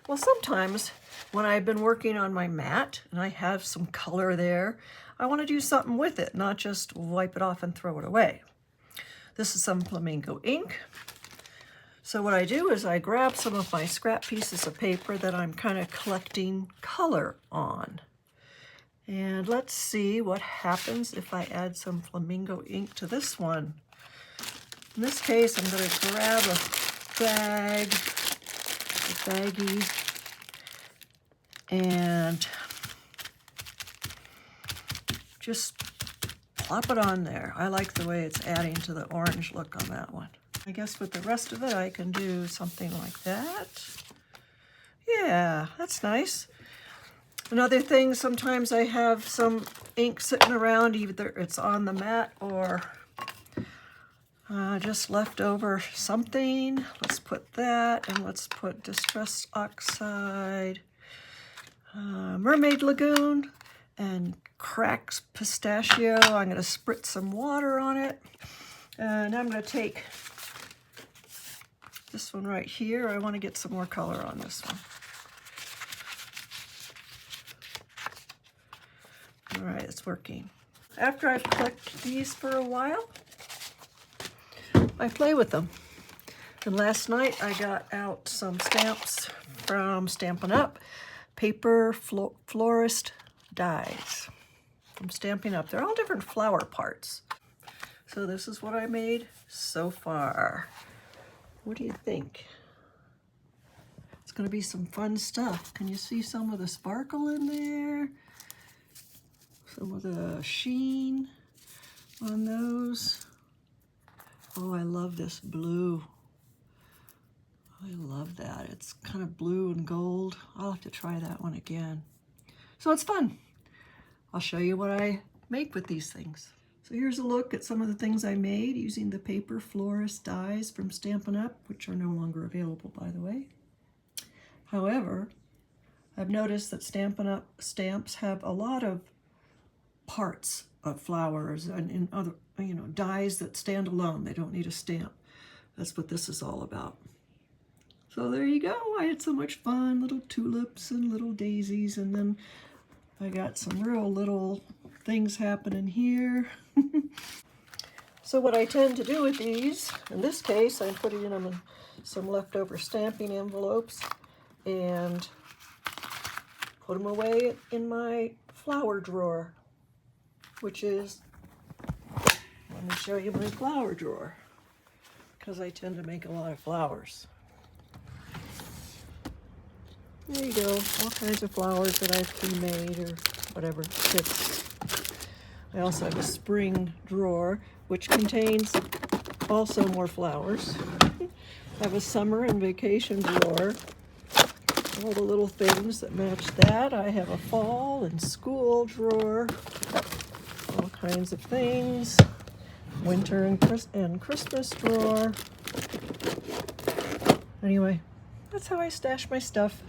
Well, sometimes when I've been working on my mat and I have some color there, I want to do something with it, not just wipe it off and throw it away. This is some flamingo ink. So what I do is I grab some of my scrap pieces of paper that I'm kind of collecting color on. And let's see what happens if I add some flamingo ink to this one. In this case, I'm going to grab a baggie, and just plop it on there. I like the way it's adding to the orange look on that one. I guess with the rest of it, I can do something like that. Yeah, that's nice. Another thing, sometimes I have some ink sitting around, either it's on the mat or just left over something. Let's put that, and let's put Distress Oxide, Mermaid Lagoon, and Cracks Pistachio. I'm going to spritz some water on it. And I'm going to take this one right here. I want to get some more color on this one. All right, it's working. After I've collected these for a while, I play with them. And last night I got out some stamps from Stampin' Up! Paper Florist dies from Stampin' Up! They're all different flower parts. So this is what I made so far. What do you think? It's going to be some fun stuff. Can you see some of the sparkle in there? Some of the sheen on those. Oh, I love this blue. I love that. It's kind of blue and gold. I'll have to try that one again. So it's fun. I'll show you what I make with these things. So here's a look at some of the things I made using the Paper Florist dies from Stampin' Up!, which are no longer available, by the way. However, I've noticed that Stampin' Up! Stamps have a lot of parts of flowers and other, dies that stand alone. They don't need a stamp. That's what this is all about. So there you go. I had so much fun. Little tulips and little daisies, and then I got some real little things happening here. So what I tend to do with these, in this case, I'm putting them in some leftover stamping envelopes and put them away in my flower drawer, which is, let me show you my flower drawer, because I tend to make a lot of flowers. There you go, all kinds of flowers that I've pre-made or whatever, kits. I also have a spring drawer, which contains also more flowers. I have a summer and vacation drawer, all the little things that match that. I have a fall and school drawer, all kinds of things. Winter and Christmas drawer. Anyway, that's how I stash my stuff.